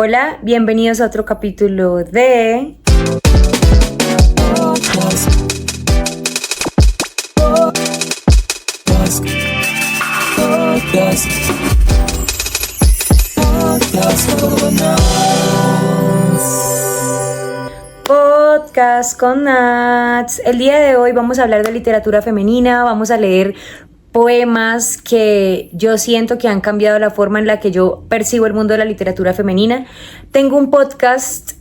Hola, bienvenidos a otro capítulo de Podcast con Nats. El día de hoy vamos a hablar de literatura femenina, vamos a leer poemas que yo siento que han cambiado la forma en la que yo percibo el mundo de la literatura femenina. Tengo un podcast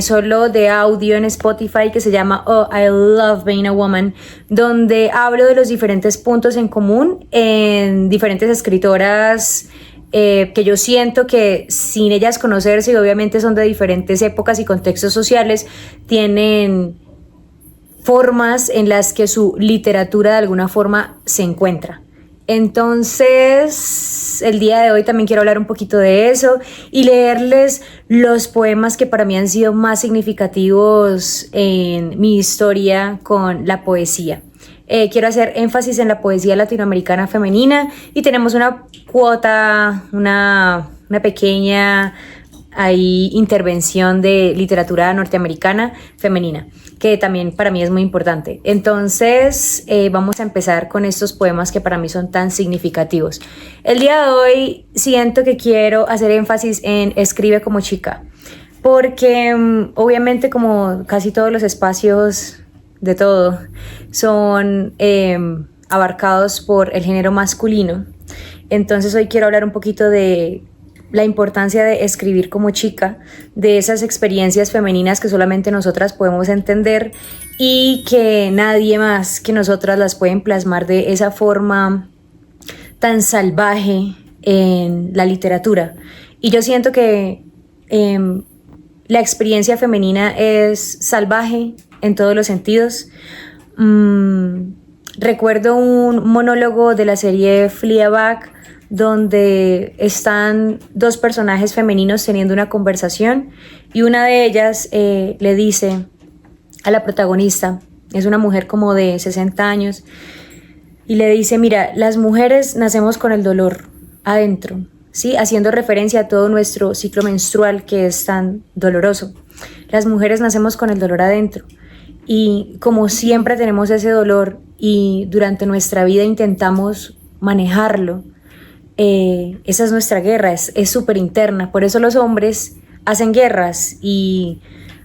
solo de audio en Spotify que se llama Oh, I Love Being a Woman, donde hablo de los diferentes puntos en común en diferentes escritoras que yo siento que sin ellas conocerse, y obviamente son de diferentes épocas y contextos sociales, tienen formas en las que su literatura de alguna forma se encuentra. Entonces, el día de hoy también quiero hablar un poquito de eso y leerles los poemas que para mí han sido más significativos en mi historia con la poesía. Quiero hacer énfasis en la poesía latinoamericana femenina y tenemos una cuota, una pequeña intervención de literatura norteamericana femenina, que también para mí es muy importante. Entonces vamos a empezar con estos poemas que para mí son tan significativos. El día de hoy siento que quiero hacer énfasis en Escribe como chica, porque obviamente como casi todos los espacios de todo son abarcados por el género masculino. Entonces hoy quiero hablar un poquito de la importancia de escribir como chica, de esas experiencias femeninas que solamente nosotras podemos entender y que nadie más que nosotras las pueden plasmar de esa forma tan salvaje en la literatura. Y yo siento que la experiencia femenina es salvaje en todos los sentidos. Recuerdo un monólogo de la serie Fleabag donde están dos personajes femeninos teniendo una conversación y una de ellas le dice a la protagonista, es una mujer como de 60 años, y le dice: mira, las mujeres nacemos con el dolor adentro, ¿sí? Haciendo referencia a todo nuestro ciclo menstrual que es tan doloroso. Las mujeres nacemos con el dolor adentro. Y como siempre tenemos ese dolor y durante nuestra vida intentamos manejarlo, esa es nuestra guerra, es súper interna. Por eso los hombres hacen guerras y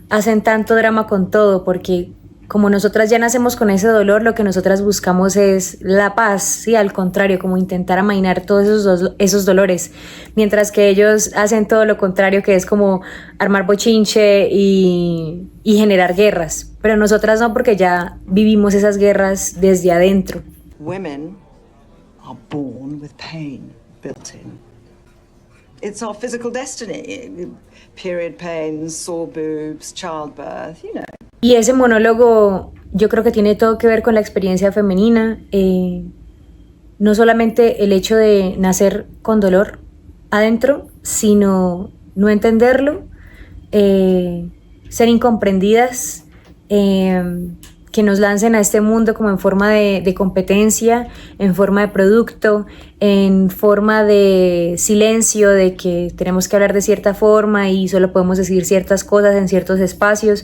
hacen tanto drama con todo, porque como nosotras ya nacemos con ese dolor, lo que nosotras buscamos es la paz, ¿sí? Al contrario, como intentar amainar todos esos dolores, mientras que ellos hacen todo lo contrario, que es como armar bochinche y generar guerras. Pero nosotras no, porque ya vivimos esas guerras desde adentro. Women are born with pain built in. It's our physical destiny. Period pains, sore boobs, childbirth, you know. Y ese monólogo yo creo que tiene todo que ver con la experiencia femenina, no solamente el hecho de nacer con dolor adentro, sino no entenderlo, ser incomprendidas, que nos lancen a este mundo como en forma de competencia, en forma de producto, en forma de silencio, de que tenemos que hablar de cierta forma y solo podemos decir ciertas cosas en ciertos espacios.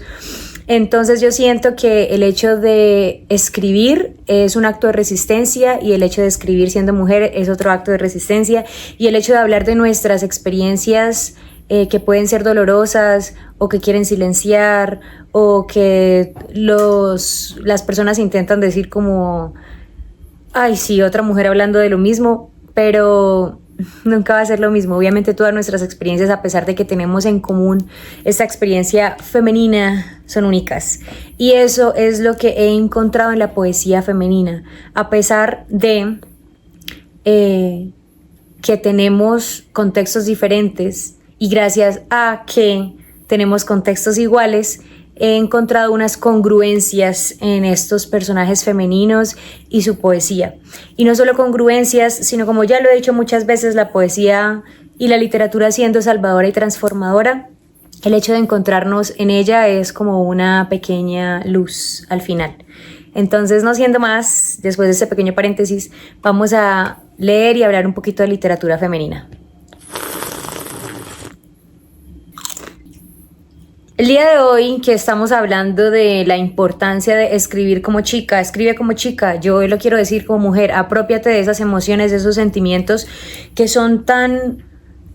Entonces yo siento que el hecho de escribir es un acto de resistencia, y el hecho de escribir siendo mujer es otro acto de resistencia, y el hecho de hablar de nuestras experiencias que pueden ser dolorosas o que quieren silenciar o que las personas intentan decir como ay sí, otra mujer hablando de lo mismo, pero nunca va a ser lo mismo. Obviamente todas nuestras experiencias, a pesar de que tenemos en común esa experiencia femenina, son únicas, y eso es lo que he encontrado en la poesía femenina. A pesar de que tenemos contextos diferentes, y gracias a que tenemos contextos iguales, he encontrado unas congruencias en estos personajes femeninos y su poesía. Y no solo congruencias, sino, como ya lo he dicho muchas veces, la poesía y la literatura siendo salvadora y transformadora, el hecho de encontrarnos en ella es como una pequeña luz al final. Entonces, no siendo más, después de este pequeño paréntesis, vamos a leer y hablar un poquito de literatura femenina. El día de hoy que estamos hablando de la importancia de escribir como chica, escribe como chica, yo hoy lo quiero decir como mujer, aprópiate de esas emociones, de esos sentimientos que son tan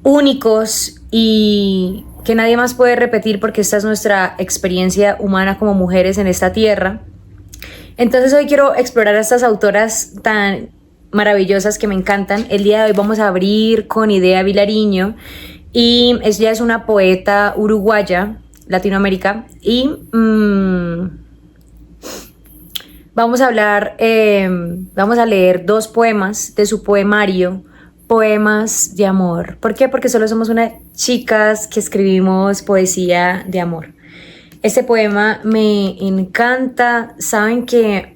únicos y que nadie más puede repetir porque esta es nuestra experiencia humana como mujeres en esta tierra. Entonces hoy quiero explorar a estas autoras tan maravillosas que me encantan. El día de hoy vamos a abrir con Idea Vilariño y ella es una poeta uruguaya, Latinoamérica, y vamos a leer 2 poemas de su poemario, Poemas de Amor. ¿Por qué? Porque solo somos unas chicas que escribimos poesía de amor. Este poema me encanta. Saben que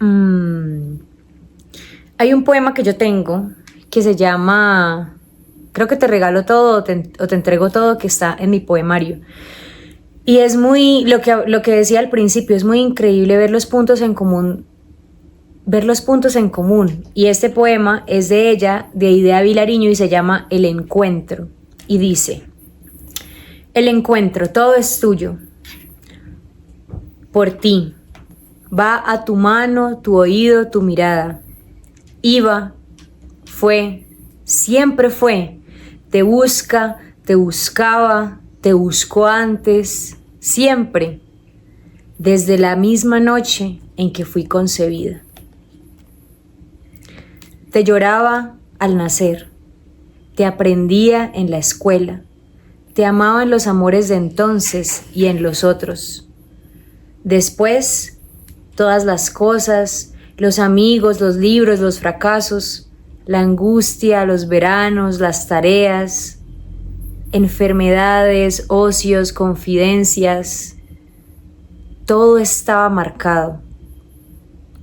hay un poema que yo tengo que se llama Creo que te regalo todo o te entrego todo, que está en mi poemario. Y es muy, lo que decía al principio, es muy increíble ver los puntos en común. Y este poema es de ella, de Idea Vilariño, y se llama El Encuentro. Y dice: El encuentro, todo es tuyo. Por ti. Va a tu mano, tu oído, tu mirada. Iba, fue, siempre fue. Te busca, te buscaba, te buscó antes, siempre, desde la misma noche en que fui concebida. Te lloraba al nacer, te aprendía en la escuela, te amaba en los amores de entonces y en los otros. Después, todas las cosas, los amigos, los libros, los fracasos, la angustia, los veranos, las tareas, enfermedades, ocios, confidencias, todo estaba marcado,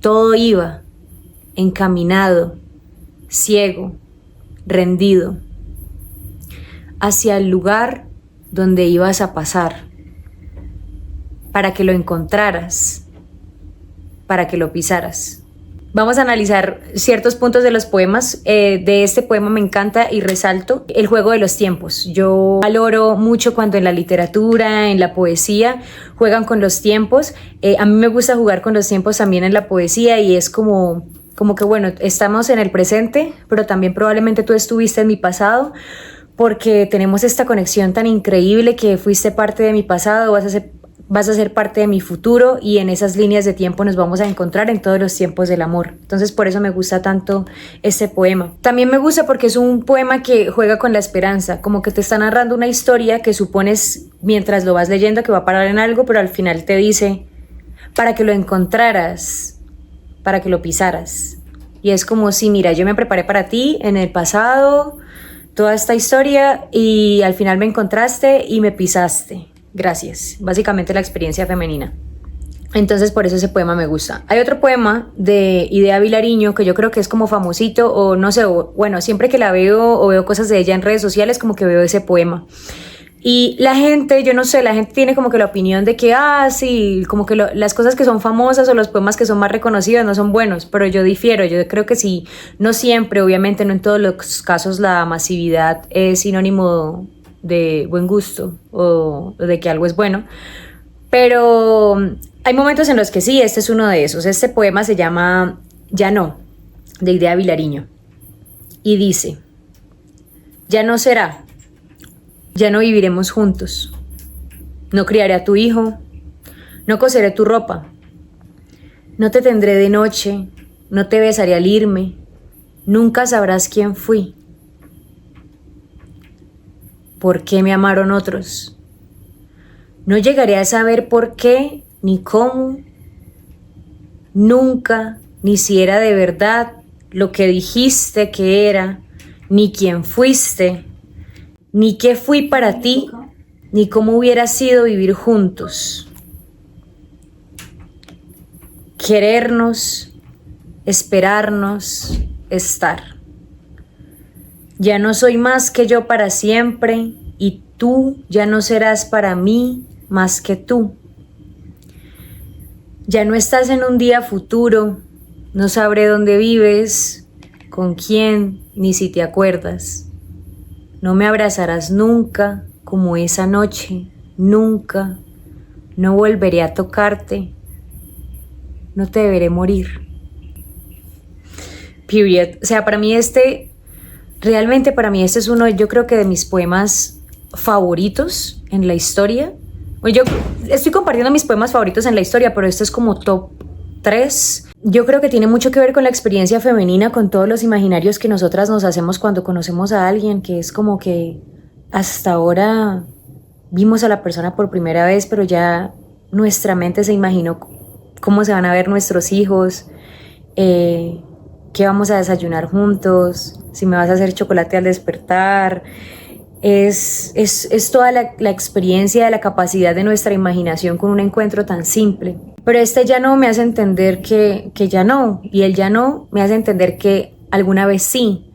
todo iba encaminado, ciego, rendido, hacia el lugar donde ibas a pasar, para que lo encontraras, para que lo pisaras. Vamos a analizar ciertos puntos de los poemas. De este poema me encanta y resalto el juego de los tiempos. Yo valoro mucho cuando en la literatura, en la poesía, juegan con los tiempos. A mí me gusta jugar con los tiempos también en la poesía y es como que bueno, estamos en el presente, pero también probablemente tú estuviste en mi pasado, porque tenemos esta conexión tan increíble que fuiste parte de mi pasado, vas a ser parte de mi futuro y en esas líneas de tiempo nos vamos a encontrar en todos los tiempos del amor. Entonces por eso me gusta tanto este poema. También me gusta porque es un poema que juega con la esperanza, como que te está narrando una historia que supones mientras lo vas leyendo que va a parar en algo, pero al final te dice para que lo encontraras, para que lo pisaras. Y es como si, mira, yo me preparé para ti en el pasado, toda esta historia, y al final me encontraste y me pisaste. Gracias. Básicamente la experiencia femenina. Entonces por eso ese poema me gusta. Hay otro poema de Idea Vilariño que yo creo que es como famosito, o no sé, bueno, siempre que la veo o veo cosas de ella en redes sociales como que veo ese poema. Y la gente, yo no sé, la gente tiene como que la opinión de que, sí, como que las cosas que son famosas o los poemas que son más reconocidos no son buenos, pero yo difiero. Yo creo que sí, no siempre, obviamente no en todos los casos la masividad es sinónimo de buen gusto o de que algo es bueno, pero hay momentos en los que sí. Este es uno de esos. Este poema se llama Ya no, de Idea Vilariño, y dice: ya no será, ya no viviremos juntos, no criaré a tu hijo, no coseré tu ropa, no te tendré de noche, no te besaré al irme, nunca sabrás quién fui. ¿Por qué me amaron otros? No llegaré a saber por qué, ni cómo, nunca, ni si era de verdad lo que dijiste que era, ni quién fuiste, ni qué fui para ti, ni cómo hubiera sido vivir juntos. Querernos, esperarnos, estar. Ya no soy más que yo para siempre, y tú ya no serás para mí más que tú. Ya no estás en un día futuro, no sabré dónde vives, con quién, ni si te acuerdas. No me abrazarás nunca como esa noche, nunca, no volveré a tocarte, no te deberé morir. Period. O sea, realmente para mí este es uno, yo creo que de mis poemas favoritos en la historia. Yo estoy compartiendo mis poemas favoritos en la historia, pero este es como top 3. Yo creo que tiene mucho que ver con la experiencia femenina, con todos los imaginarios que nosotras nos hacemos cuando conocemos a alguien, que es como que hasta ahora vimos a la persona por primera vez, pero ya nuestra mente se imaginó cómo se van a ver nuestros hijos, qué vamos a desayunar juntos, si me vas a hacer chocolate al despertar. Es toda la experiencia, la capacidad de nuestra imaginación con un encuentro tan simple. Pero este ya no me hace entender que ya no, y el ya no me hace entender que alguna vez sí.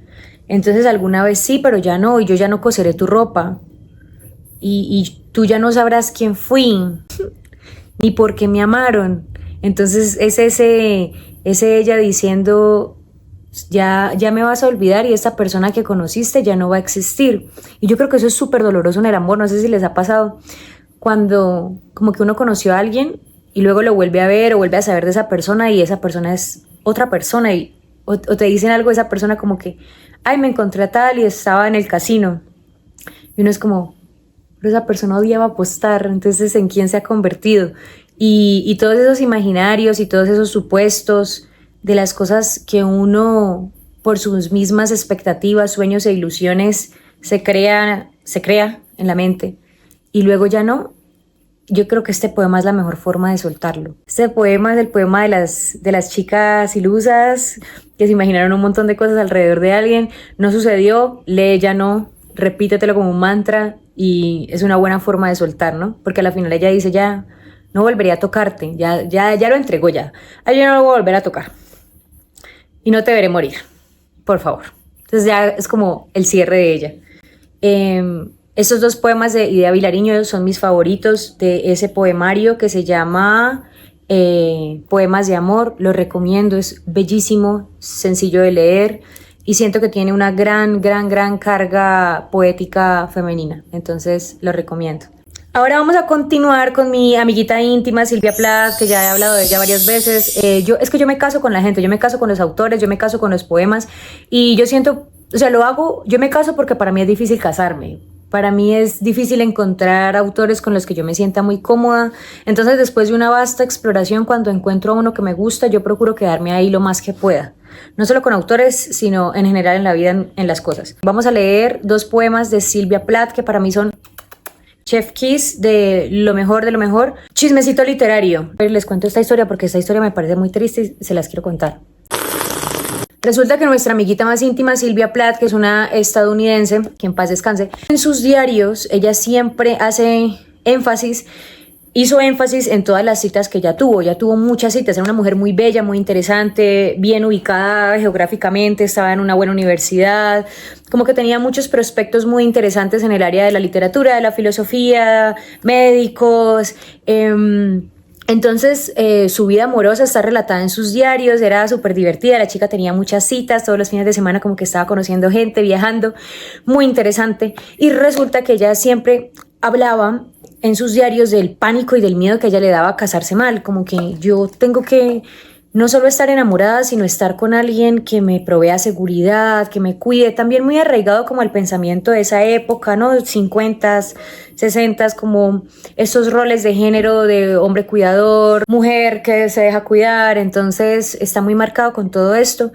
Entonces alguna vez sí, pero ya no, y yo ya no coseré tu ropa. Y tú ya no sabrás quién fui, ni por qué me amaron. Entonces es ese ella diciendo, ya me vas a olvidar y esta persona que conociste ya no va a existir. Y yo creo que eso es súper doloroso en el amor. No sé si les ha pasado cuando como que uno conoció a alguien y luego lo vuelve a ver o vuelve a saber de esa persona y esa persona es otra persona o te dicen algo de esa persona como que, ay, me encontré a tal y estaba en el casino. Y uno es como, pero esa persona odiaba apostar, entonces ¿en quién se ha convertido? Y todos esos imaginarios y todos esos supuestos de las cosas que uno, por sus mismas expectativas, sueños e ilusiones, se crea en la mente y luego ya no. Yo creo que este poema es la mejor forma de soltarlo. Este poema es el poema de las chicas ilusas que se imaginaron un montón de cosas alrededor de alguien. No sucedió, lee ya no, repítetelo como un mantra y es una buena forma de soltar, ¿no? Porque al final ella dice, ya no volvería a tocarte, ya lo entregó ya. Ay, yo no lo voy a volver a tocar. Y no te veré morir, por favor. Entonces ya es como el cierre de ella. Estos dos poemas de Idea Vilariño son mis favoritos de ese poemario que se llama Poemas de Amor. Lo recomiendo, es bellísimo, sencillo de leer y siento que tiene una gran carga poética femenina. Entonces lo recomiendo. Ahora vamos a continuar con mi amiguita íntima Silvia Plath, que ya he hablado de ella varias veces. Yo me caso con la gente, yo me caso con los autores, yo me caso con los poemas y yo siento, o sea, yo me caso porque para mí es difícil casarme. Para mí es difícil encontrar autores con los que yo me sienta muy cómoda. Entonces, después de una vasta exploración, cuando encuentro a uno que me gusta, yo procuro quedarme ahí lo más que pueda. No solo con autores, sino en general en la vida, en las cosas. Vamos a leer 2 poemas de Silvia Plath que para mí son Chef Kiss, de lo mejor de lo mejor. Chismecito literario. Les cuento esta historia porque esta historia me parece muy triste y se las quiero contar. Resulta que nuestra amiguita más íntima, Silvia Plath, que es una estadounidense, que en paz descanse, en sus diarios ella siempre hizo énfasis en todas las citas que ella tuvo muchas citas, era una mujer muy bella, muy interesante, bien ubicada geográficamente, estaba en una buena universidad, como que tenía muchos prospectos muy interesantes en el área de la literatura, de la filosofía, médicos. Entonces su vida amorosa está relatada en sus diarios, era súper divertida, la chica tenía muchas citas, todos los fines de semana como que estaba conociendo gente, viajando, muy interesante, y resulta que ella siempre hablaba en sus diarios del pánico y del miedo que a ella le daba a casarse mal, como que yo tengo que no solo estar enamorada, sino estar con alguien que me provea seguridad, que me cuide, también muy arraigado como el pensamiento de esa época, ¿no? 50s, 60s, como esos roles de género de hombre cuidador, mujer que se deja cuidar, entonces está muy marcado con todo esto,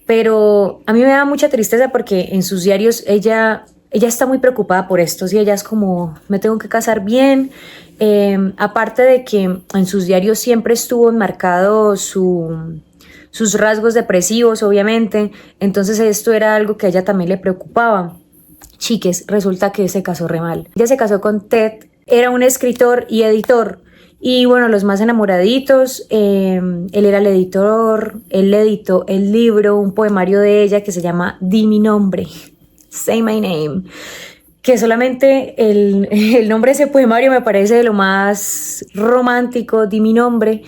pero a mí me da mucha tristeza porque en sus diarios ella está muy preocupada por esto, y ella es como, me tengo que casar bien. Aparte de que en sus diarios siempre estuvo enmarcado sus rasgos depresivos, obviamente, entonces esto era algo que a ella también le preocupaba. Chiques, resulta que se casó re mal. Ella se casó con Ted, era un escritor y editor, y bueno, los más enamoraditos, él era el editor, él le editó el libro, un poemario de ella que se llama Di mi nombre, Say my name, que solamente el nombre de ese poemario me parece de lo más romántico, Di mi nombre.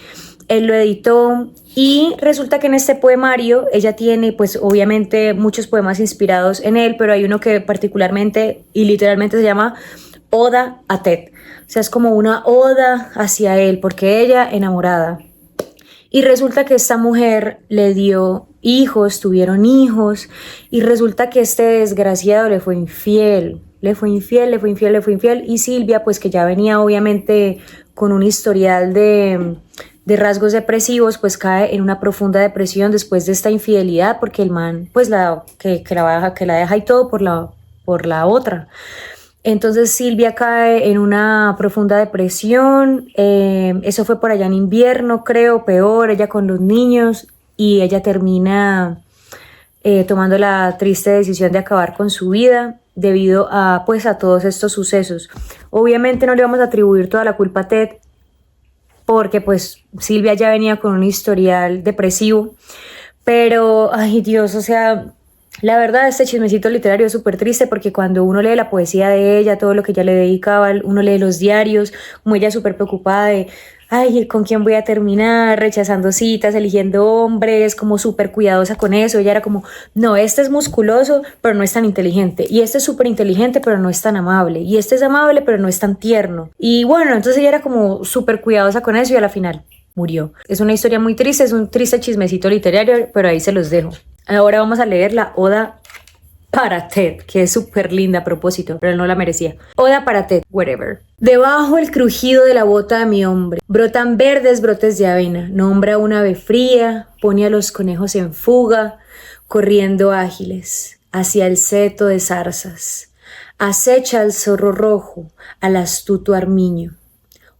Él lo editó y resulta que en este poemario ella tiene pues obviamente muchos poemas inspirados en él, pero hay uno que particularmente y literalmente se llama Oda a Ted. O sea, es como una oda hacia él, porque ella enamorada. Y resulta que esta mujer le dio hijos, tuvieron hijos, y resulta que este desgraciado le fue infiel. Y Silvia, pues que ya venía obviamente con un historial de rasgos depresivos, pues cae en una profunda depresión después de esta infidelidad, porque el man, pues que la deja y todo por la otra. Entonces Silvia cae en una profunda depresión, eso fue por allá en invierno, creo, peor, ella con los niños, y ella termina tomando la triste decisión de acabar con su vida debido a, pues, a todos estos sucesos. Obviamente no le vamos a atribuir toda la culpa a Ted, porque pues Silvia ya venía con un historial depresivo, pero, ay Dios, o sea, la verdad este chismecito literario es súper triste porque cuando uno lee la poesía de ella, todo lo que ella le dedicaba, uno lee los diarios, como ella súper preocupada de, ay, ¿con quién voy a terminar? Rechazando citas, eligiendo hombres, como súper cuidadosa con eso. Ella era como, no, este es musculoso, pero no es tan inteligente. Y este es súper inteligente, pero no es tan amable. Y este es amable, pero no es tan tierno. Y bueno, entonces ella era como súper cuidadosa con eso y a la final murió. Es una historia muy triste, es un triste chismecito literario, pero ahí se los dejo. Ahora vamos a leer la Oda para Ted, que es súper linda a propósito, pero él no la merecía. Oda para Ted, whatever. Debajo el crujido de la bota de mi hombre, brotan verdes brotes de avena, nombra una ave fría, pone a los conejos en fuga, corriendo ágiles, hacia el seto de zarzas. Acecha al zorro rojo, al astuto armiño.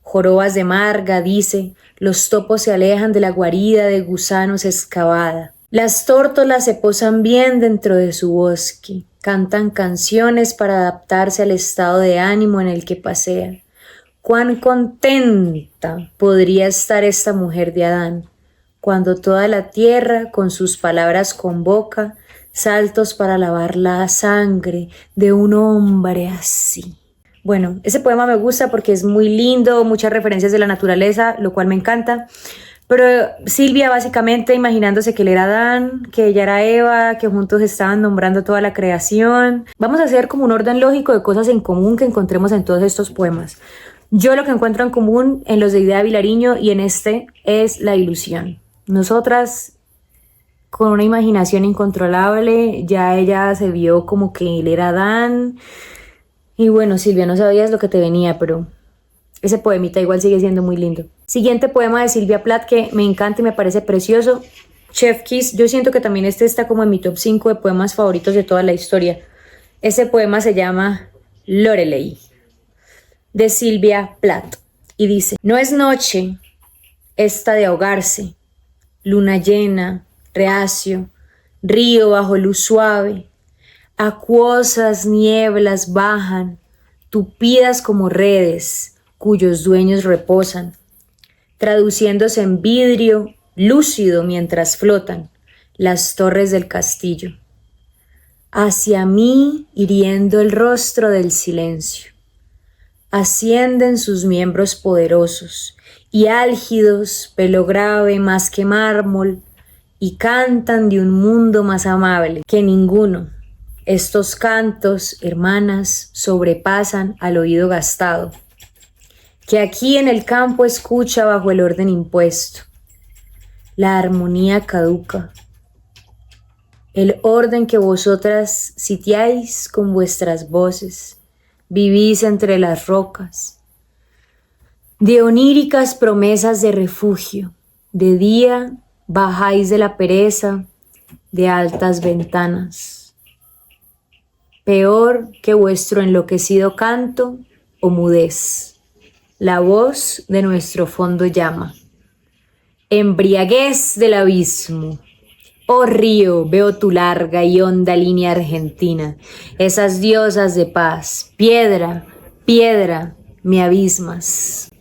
Jorobas de marga, dice, los topos se alejan de la guarida de gusanos excavada. Las tórtolas se posan bien dentro de su bosque, cantan canciones para adaptarse al estado de ánimo en el que pasean. Cuán contenta podría estar esta mujer de Adán, cuando toda la tierra con sus palabras convoca saltos para lavar la sangre de un hombre así. Bueno, ese poema me gusta porque es muy lindo, muchas referencias de la naturaleza, lo cual me encanta. Pero Silvia básicamente imaginándose que él era Adán, que ella era Eva, que juntos estaban nombrando toda la creación. Vamos a hacer como un orden lógico de cosas en común que encontremos en todos estos poemas. Yo lo que encuentro en común en los de Idea Vilariño y en este es la ilusión. Nosotras, con una imaginación incontrolable, ya ella se vio como que él era Adán. Y bueno, Silvia, no sabías lo que te venía, pero ese poemita igual sigue siendo muy lindo. Siguiente poema de Silvia Plath que me encanta y me parece precioso. Chef Kiss, yo siento que también este está como en mi top 5 de poemas favoritos de toda la historia. Ese poema se llama Lorelei, de Silvia Plath, y dice: no es noche esta de ahogarse, luna llena, reacio, río bajo luz suave, acuosas nieblas bajan, tupidas como redes, cuyos dueños reposan, traduciéndose en vidrio lúcido mientras flotan las torres del castillo. Hacia mí hiriendo el rostro del silencio, ascienden sus miembros poderosos y álgidos, pelo grave más que mármol, y cantan de un mundo más amable que ninguno. Estos cantos, hermanas, sobrepasan al oído gastado, que aquí en el campo escucha bajo el orden impuesto. La armonía caduca, el orden que vosotras sitiáis con vuestras voces, vivís entre las rocas, de oníricas promesas de refugio, de día bajáis de la pereza, de altas ventanas. Peor que vuestro enloquecido canto o mudez. La voz de nuestro fondo llama. Embriaguez del abismo. Oh río, veo tu larga y honda línea argentina. Esas diosas de paz. Piedra, piedra, me abismas.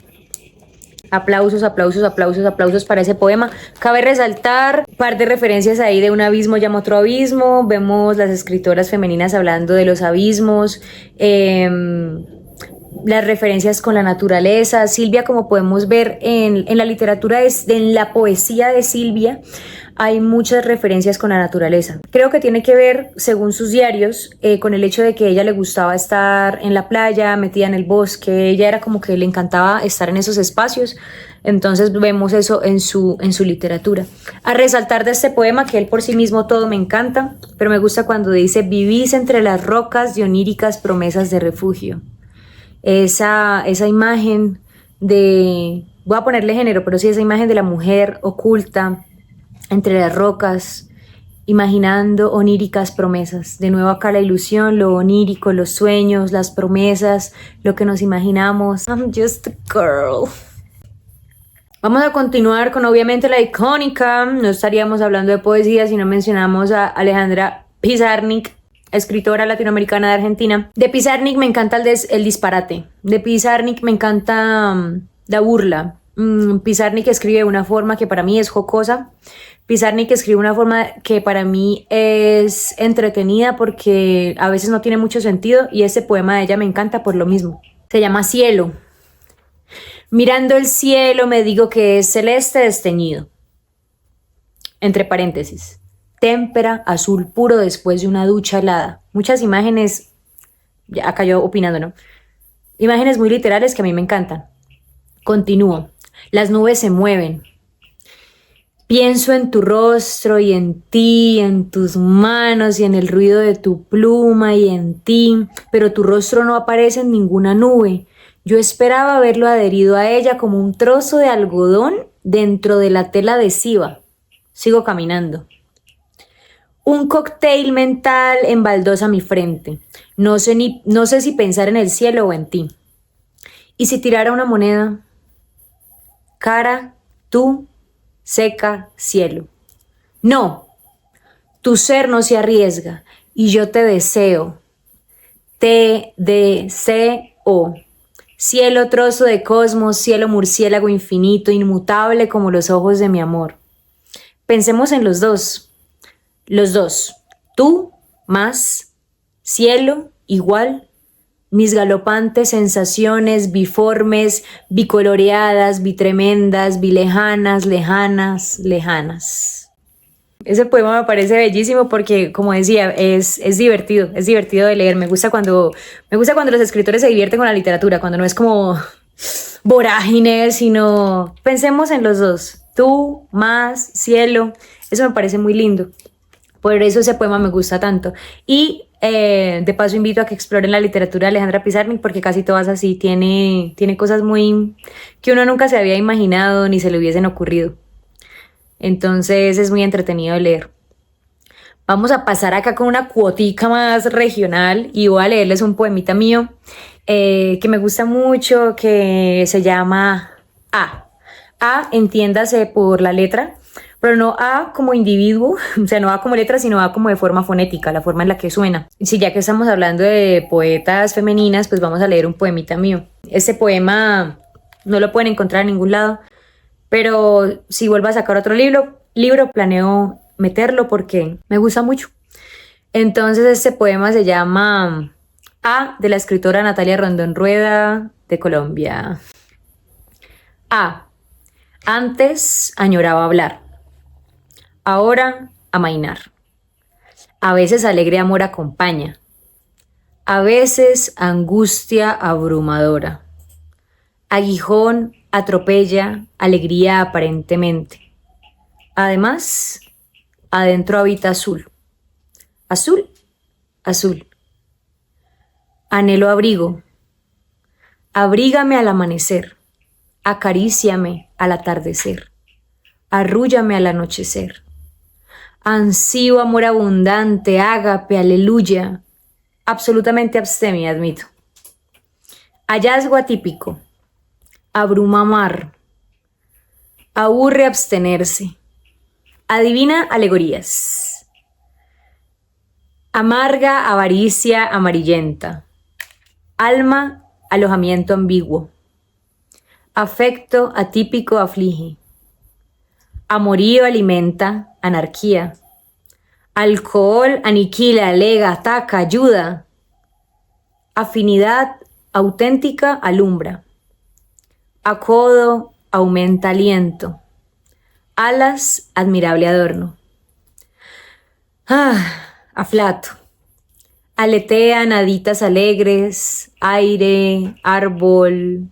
Aplausos, aplausos, aplausos, aplausos para ese poema. Cabe resaltar un par de referencias ahí de un abismo llama otro abismo. Vemos las escritoras femeninas hablando de los abismos. Las referencias con la naturaleza. Silvia, como podemos ver en la literatura, en la poesía de Silvia, hay muchas referencias con la naturaleza. Creo que tiene que ver, según sus diarios, con el hecho de que a ella le gustaba estar en la playa, metida en el bosque. Ella era como que le encantaba estar en esos espacios. Entonces vemos eso en su literatura. A resaltar de este poema que él por sí mismo todo me encanta, pero me gusta cuando dice: vivís entre las rocas de oníricas promesas de refugio. Esa imagen de, voy a ponerle género, pero sí esa imagen de la mujer oculta entre las rocas, imaginando oníricas promesas. De nuevo acá la ilusión, lo onírico, los sueños, las promesas, lo que nos imaginamos. I'm just a girl. Vamos a continuar con obviamente la icónica. No estaríamos hablando de poesía si no mencionamos a Alejandra Pizarnik, escritora latinoamericana de Argentina. De Pizarnik me encanta el disparate. De Pizarnik me encanta la burla. Pizarnik escribe de una forma que para mí es jocosa. Pizarnik escribe de una forma que para mí es entretenida porque a veces no tiene mucho sentido, y este poema de ella me encanta por lo mismo. Se llama Cielo. Mirando el cielo me digo que es celeste desteñido. Entre paréntesis. Témpera, azul puro después de una ducha helada. Muchas imágenes, ya acá yo opinando, ¿no? Imágenes muy literales que a mí me encantan. Continúo. Las nubes se mueven. Pienso en tu rostro y en ti, en tus manos y en el ruido de tu pluma y en ti, pero tu rostro no aparece en ninguna nube. Yo esperaba verlo adherido a ella como un trozo de algodón dentro de la tela adhesiva. Sigo caminando. Un cóctel mental embaldosa mi frente. No sé si pensar en el cielo o en ti. ¿Y si tirara una moneda? Cara, tú, seca, cielo. No, tu ser no se arriesga y yo te deseo. Te deseo. Cielo, trozo de cosmos, cielo, murciélago infinito, inmutable como los ojos de mi amor. Pensemos en los dos. Los dos. Tú, más, cielo, igual. Mis galopantes sensaciones, biformes, bicoloreadas, bitremendas, bilejanas, lejanas, lejanas. Ese poema me parece bellísimo porque, como decía, es divertido de leer. Me gusta cuando los escritores se divierten con la literatura, cuando no es como vorágine, sino pensemos en los dos. Tú, más, cielo. Eso me parece muy lindo. Por eso ese poema me gusta tanto. Y de paso invito a que exploren la literatura de Alejandra Pizarnik porque casi todas así tiene cosas muy que uno nunca se había imaginado ni se le hubiesen ocurrido. Entonces es muy entretenido de leer. Vamos a pasar acá con una cuotica más regional y voy a leerles un poemita mío que me gusta mucho, que se llama A. A, entiéndase por la letra, pero no A como individuo, o sea, no A como letra, sino A como de forma fonética, la forma en la que suena. Y si ya que estamos hablando de poetas femeninas, pues vamos a leer un poemita mío. Este poema no lo pueden encontrar en ningún lado, pero si vuelvo a sacar otro libro planeo meterlo porque me gusta mucho. Entonces este poema se llama A, de la escritora Natalia Rondón Rueda, de Colombia. A. Antes añoraba hablar, ahora amainar. A veces alegre amor acompaña, a veces angustia abrumadora. Aguijón atropella alegría aparentemente. Además, adentro habita azul. Azul, azul. Anhelo abrigo. Abrígame al amanecer. Acaríciame al atardecer. Arrúllame al anochecer. Ansío amor abundante, ágape, aleluya. Absolutamente abstemia, admito. Hallazgo atípico. Abruma mar. Aburre abstenerse. Adivina alegorías. Amarga avaricia amarillenta. Alma, alojamiento ambiguo. Afecto atípico aflige. Amorío alimenta anarquía. Alcohol aniquila, alega, ataca, ayuda. Afinidad auténtica alumbra. Acodo aumenta aliento. Alas, admirable adorno. Aflato. Aletean haditas alegres, aire, árbol,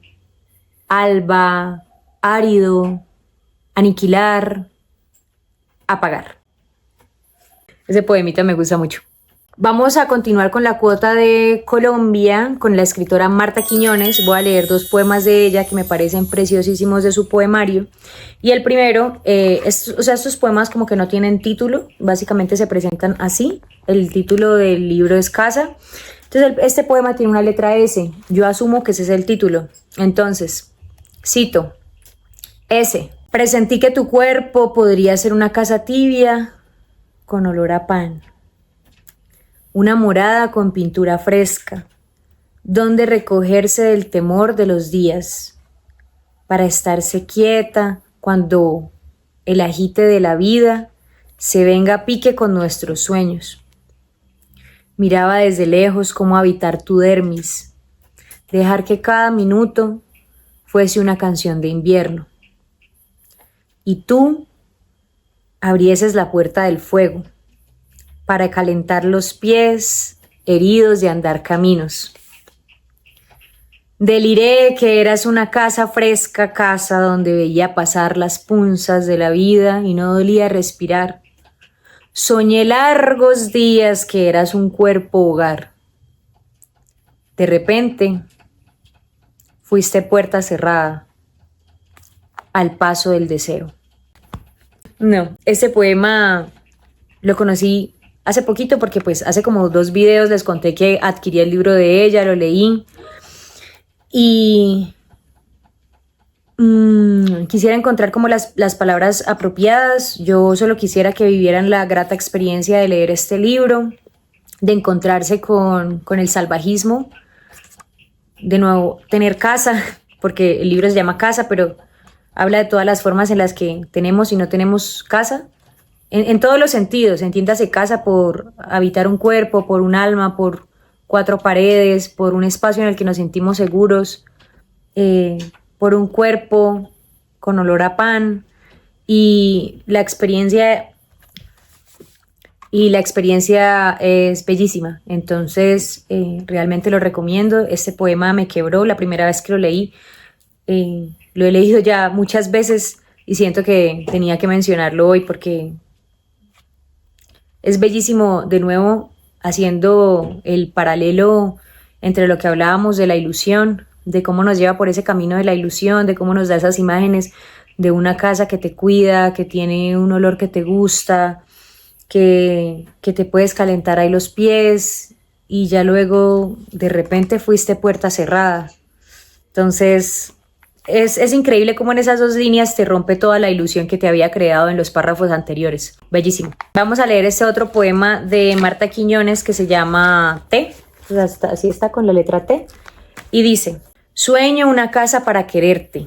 alba, árido, aniquilar, apagar. Ese poemita me gusta mucho. Vamos a continuar con la cuota de Colombia, con la escritora Marta Quiñones. Voy a leer 2 poemas de ella que me parecen preciosísimos de su poemario. Y el primero, estos poemas como que no tienen título, básicamente se presentan así. El título del libro es Casa. Entonces este poema tiene una letra S. Yo asumo que ese es el título. Entonces, cito. S. Presentí que tu cuerpo podría ser una casa tibia con olor a pan. Una morada con pintura fresca, donde recogerse del temor de los días, para estarse quieta cuando el agite de la vida se venga a pique con nuestros sueños. Miraba desde lejos cómo habitar tu dermis, dejar que cada minuto fuese una canción de invierno. Y tú abrieses la puerta del fuego, para calentar los pies heridos de andar caminos. Deliré que eras una casa fresca, casa donde veía pasar las punzas de la vida y no dolía respirar. Soñé largos días que eras un cuerpo hogar. De repente, fuiste puerta cerrada al paso del deseo. No, ese poema lo conocí hace poquito porque pues hace como 2 videos les conté que adquirí el libro de ella, lo leí y quisiera encontrar como las palabras apropiadas. Yo solo quisiera que vivieran la grata experiencia de leer este libro, de encontrarse con el salvajismo, de nuevo tener casa, porque el libro se llama Casa, pero habla de todas las formas en las que tenemos y no tenemos casa. En todos los sentidos, entiéndase casa por habitar un cuerpo, por un alma, por 4 paredes, por un espacio en el que nos sentimos seguros, por un cuerpo con olor a pan y la experiencia es bellísima. Entonces realmente lo recomiendo. Este poema me quebró la primera vez que lo leí. Lo he leído ya muchas veces y siento que tenía que mencionarlo hoy porque es bellísimo, de nuevo, haciendo el paralelo entre lo que hablábamos de la ilusión, de cómo nos lleva por ese camino de la ilusión, de cómo nos da esas imágenes de una casa que te cuida, que tiene un olor que te gusta, que te puedes calentar ahí los pies y ya luego de repente fuiste puerta cerrada. Entonces es increíble cómo en esas 2 líneas te rompe toda la ilusión que te había creado en los párrafos anteriores. Bellísimo. Vamos a leer este otro poema de Marta Quiñones que se llama T. Así está con la letra T. Y dice: sueño una casa para quererte,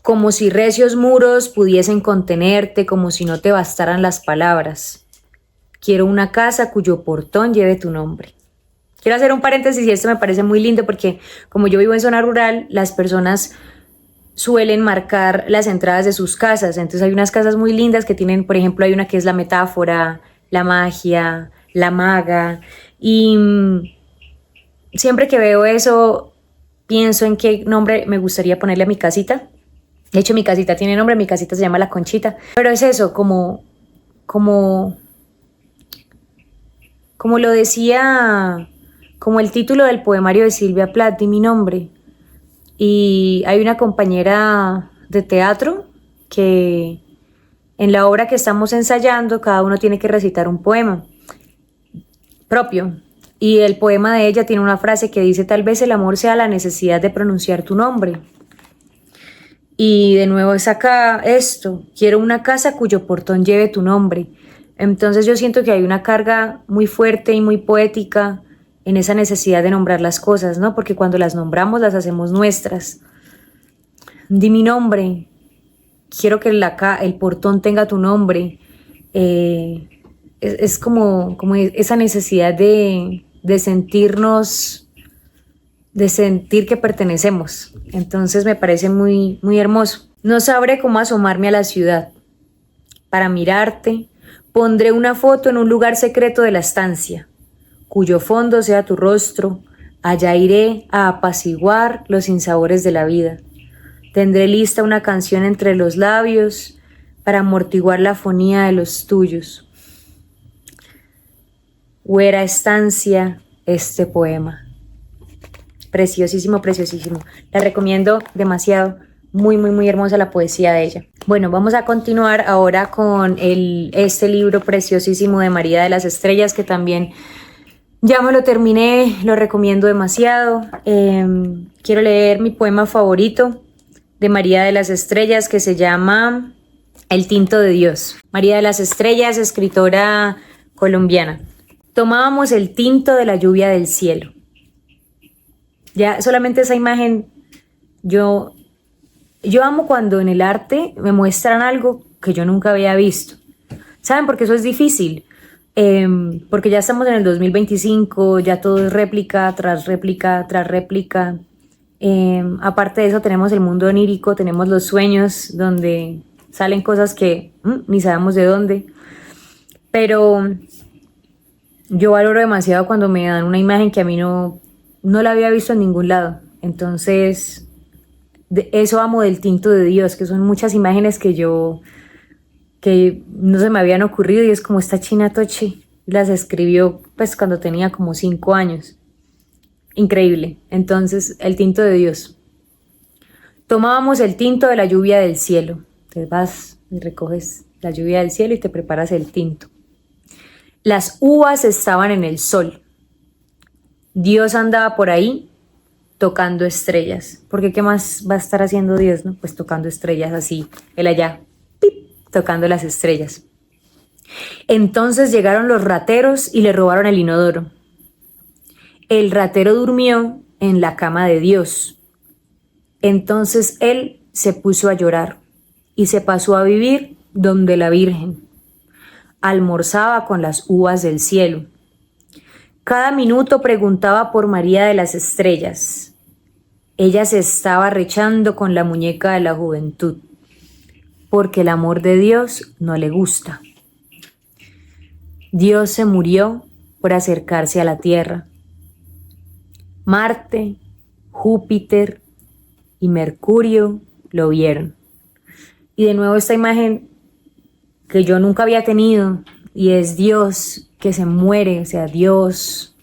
como si recios muros pudiesen contenerte, como si no te bastaran las palabras. Quiero una casa cuyo portón lleve tu nombre. Quiero hacer un paréntesis y esto me parece muy lindo porque como yo vivo en zona rural, las personas suelen marcar las entradas de sus casas. Entonces hay unas casas muy lindas que tienen, por ejemplo, hay una que es la metáfora, la magia, la maga. Y siempre que veo eso, pienso en qué nombre me gustaría ponerle a mi casita. De hecho, mi casita tiene nombre, mi casita se llama La Conchita. Pero es eso, como lo decía, como el título del poemario de Silvia Plath, Di mi nombre. Y hay una compañera de teatro que en la obra que estamos ensayando, cada uno tiene que recitar un poema propio. Y el poema de ella tiene una frase que dice: tal vez el amor sea la necesidad de pronunciar tu nombre. Y de nuevo es acá esto: quiero una casa cuyo portón lleve tu nombre. Entonces yo siento que hay una carga muy fuerte y muy poética en esa necesidad de nombrar las cosas, ¿no? Porque cuando las nombramos las hacemos nuestras. Di mi nombre, quiero que el portón tenga tu nombre. Es como esa necesidad de sentirnos, de sentir que pertenecemos. Entonces me parece muy, muy hermoso. No sabré cómo asomarme a la ciudad. Para mirarte, pondré una foto en un lugar secreto de la estancia, cuyo fondo sea tu rostro. Allá iré a apaciguar los sinsabores de la vida. Tendré lista una canción entre los labios para amortiguar la afonía de los tuyos. Huera estancia este poema. Preciosísimo, preciosísimo. La recomiendo demasiado. Muy, muy, muy hermosa la poesía de ella. Bueno, vamos a continuar ahora con este libro preciosísimo de María de las Estrellas, que también ya me lo terminé, lo recomiendo demasiado. Quiero leer mi poema favorito de María de las Estrellas, que se llama El tinto de Dios. María de las Estrellas, escritora colombiana. Tomábamos el tinto de la lluvia del cielo. Ya solamente esa imagen, yo amo cuando en el arte me muestran algo que yo nunca había visto. ¿Saben? Porque eso es difícil. Porque ya estamos en el 2025, ya todo es réplica tras réplica tras réplica. Aparte de eso tenemos el mundo onírico, tenemos los sueños donde salen cosas que ni sabemos de dónde. Pero yo valoro demasiado cuando me dan una imagen que a mí no la había visto en ningún lado. Entonces, eso amo del tinto de Dios, que son muchas imágenes que no se me habían ocurrido, y es como esta China Toche las escribió pues cuando tenía como 5 años. Increíble. Entonces, el tinto de Dios. Tomábamos el tinto de la lluvia del cielo. Te vas y recoges la lluvia del cielo y te preparas el tinto. Las uvas estaban en el sol. Dios andaba por ahí tocando estrellas. Porque ¿qué más va a estar haciendo Dios, no? Pues tocando estrellas así. Él allá, ¡pip!, tocando las estrellas. Entonces llegaron los rateros y le robaron el inodoro. El ratero durmió en la cama de Dios. Entonces él se puso a llorar y se pasó a vivir donde la Virgen. Almorzaba con las uvas del cielo. Cada minuto preguntaba por María de las Estrellas. Ella se estaba rechando con la muñeca de la juventud, porque el amor de Dios no le gusta. Dios se murió por acercarse a la Tierra. Marte, Júpiter y Mercurio lo vieron. Y de nuevo esta imagen que yo nunca había tenido, y es Dios que se muere, o sea, Dios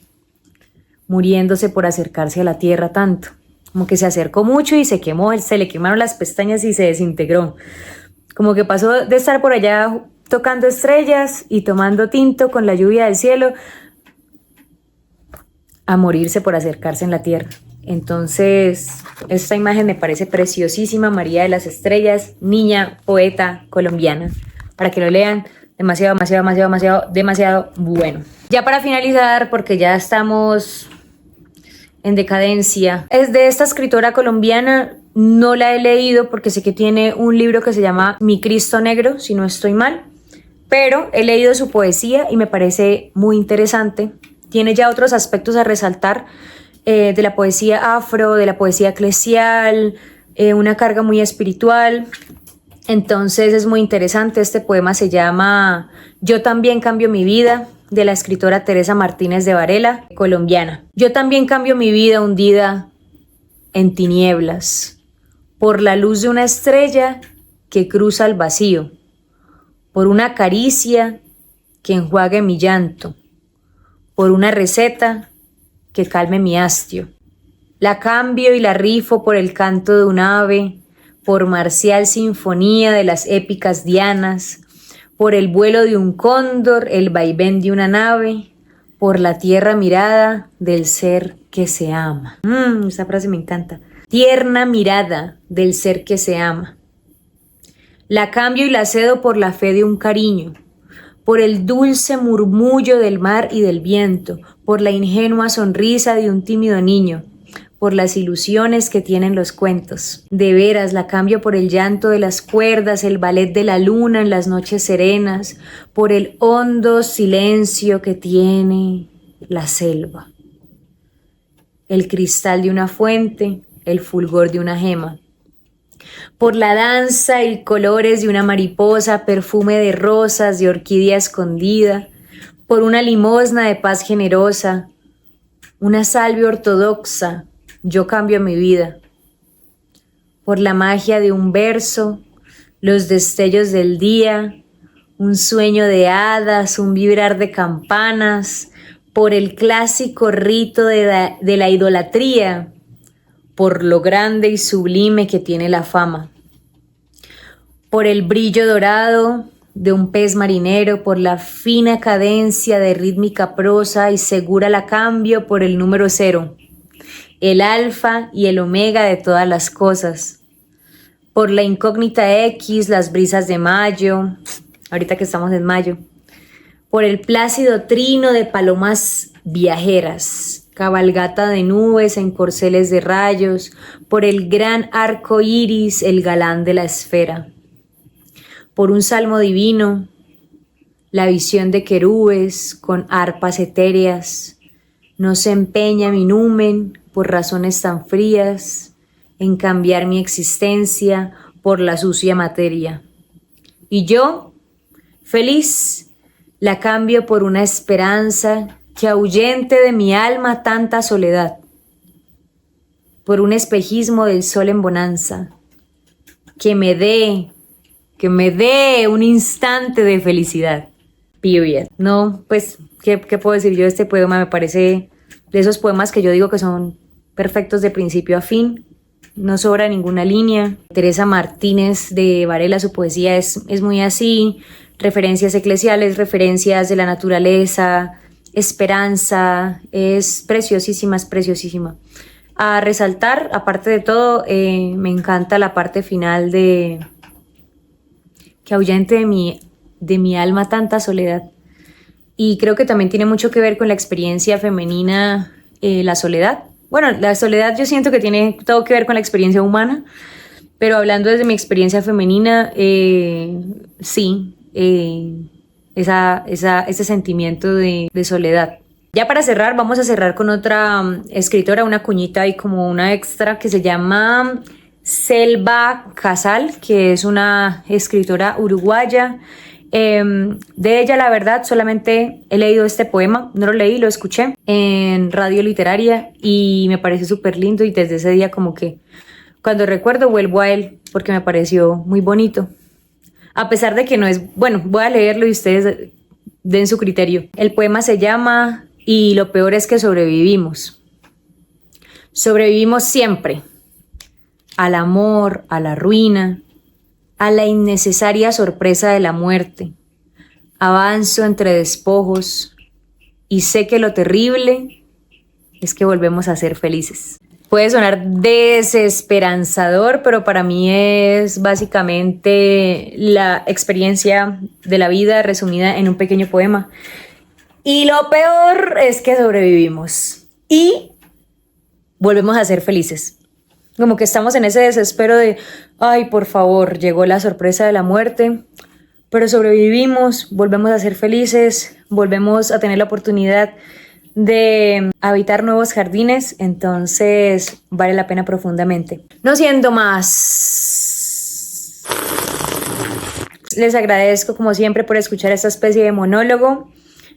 muriéndose por acercarse a la Tierra tanto. Como que se acercó mucho y se quemó, se le quemaron las pestañas y se desintegró. Como que pasó de estar por allá tocando estrellas y tomando tinto con la lluvia del cielo a morirse por acercarse en la Tierra. Entonces, esta imagen me parece preciosísima. María de las Estrellas, niña poeta colombiana. Para que lo lean, demasiado bueno. Ya para finalizar, porque ya estamos en decadencia, es de esta escritora colombiana. No la he leído porque sé que tiene un libro que se llama Mi Cristo Negro, si no estoy mal, pero he leído su poesía y me parece muy interesante. Tiene ya otros aspectos a resaltar de la poesía afro, de la poesía eclesial, una carga muy espiritual. Entonces es muy interesante. Este poema se llama Yo también cambio mi vida, de la escritora Teresa Martínez de Varela, colombiana. Yo también cambio mi vida hundida en tinieblas, por la luz de una estrella que cruza el vacío, por una caricia que enjuague mi llanto, por una receta que calme mi hastio. La cambio y la rifo por el canto de un ave, por marcial sinfonía de las épicas dianas, por el vuelo de un cóndor, el vaivén de una nave, por la tierra mirada del ser que se ama. Esa frase me encanta. Tierna mirada del ser que se ama. La cambio y la cedo por la fe de un cariño, por el dulce murmullo del mar y del viento, por la ingenua sonrisa de un tímido niño, por las ilusiones que tienen los cuentos. De veras, la cambio por el llanto de las cuerdas, el ballet de la luna en las noches serenas, por el hondo silencio que tiene la selva, el cristal de una fuente, el fulgor de una gema. por la danza y colores de una mariposa, perfume de rosas, de orquídea escondida, por una limosna de paz generosa, una salve ortodoxa, yo cambio mi vida, por la magia de un verso, los destellos del día, un sueño de hadas, un vibrar de campanas, por el clásico rito de la idolatría, por lo grande y sublime que tiene la fama, por el brillo dorado de un pez marinero, por la fina cadencia de rítmica prosa y segura la cambio por el número 0, el alfa y el omega de todas las cosas, por la incógnita X, las brisas de mayo, ahorita que estamos en mayo, por el plácido trino de palomas viajeras, cabalgata de nubes en corceles de rayos, por el gran arco iris, el galán de la esfera, por un salmo divino, la visión de querubes con arpas etéreas, no se empeña mi numen por razones tan frías en cambiar mi existencia por la sucia materia. Y yo, feliz, la cambio por una esperanza que ahuyente de mi alma tanta soledad, por un espejismo del sol en bonanza, que me dé un instante de felicidad. Period. No, pues, ¿qué puedo decir yo de este poema? Me parece de esos poemas que yo digo que son perfectos de principio a fin. No sobra ninguna línea. Teresa Martínez de Varela, su poesía es muy así. Referencias eclesiales, referencias de la naturaleza, esperanza. Es preciosísima, es preciosísima. A resaltar, aparte de todo, me encanta la parte final de que ahuyente de mi alma tanta soledad. Y creo que también tiene mucho que ver con la experiencia femenina, la soledad. Bueno, la soledad yo siento que tiene todo que ver con la experiencia humana, pero hablando desde mi experiencia femenina, sí, ese sentimiento de soledad. Ya para cerrar, vamos a cerrar con otra escritora, una cuñita y como una extra que se llama Selva Casal, que es una escritora uruguaya. De ella, la verdad, solamente he leído este poema, no lo leí, lo escuché en radio literaria y me pareció súper lindo y desde ese día como que cuando recuerdo vuelvo a él porque me pareció muy bonito. A pesar de que no es, bueno, voy a leerlo y ustedes den su criterio. El poema se llama Y lo peor es que sobrevivimos. Sobrevivimos siempre. Al amor, a la ruina, a la innecesaria sorpresa de la muerte. Avanzo entre despojos y sé que lo terrible es que volvemos a ser felices. Puede sonar desesperanzador, pero para mí es básicamente la experiencia de la vida resumida en un pequeño poema. Y lo peor es que sobrevivimos y volvemos a ser felices. Como que estamos en ese desespero de, ay, por favor, llegó la sorpresa de la muerte, pero sobrevivimos, volvemos a ser felices, volvemos a tener la oportunidad de habitar nuevos jardines, entonces vale la pena profundamente. No siendo más, les agradezco como siempre por escuchar esta especie de monólogo.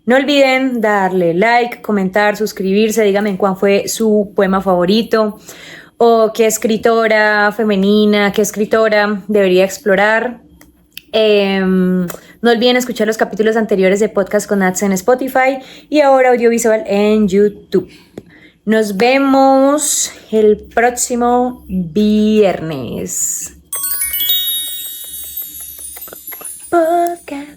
No olviden darle like, comentar, suscribirse, díganme cuál fue su poema favorito o qué escritora femenina, qué escritora debería explorar. No olviden escuchar los capítulos anteriores de Podcast con Nats en Spotify y ahora audiovisual en YouTube. Nos vemos el próximo viernes. Podcast.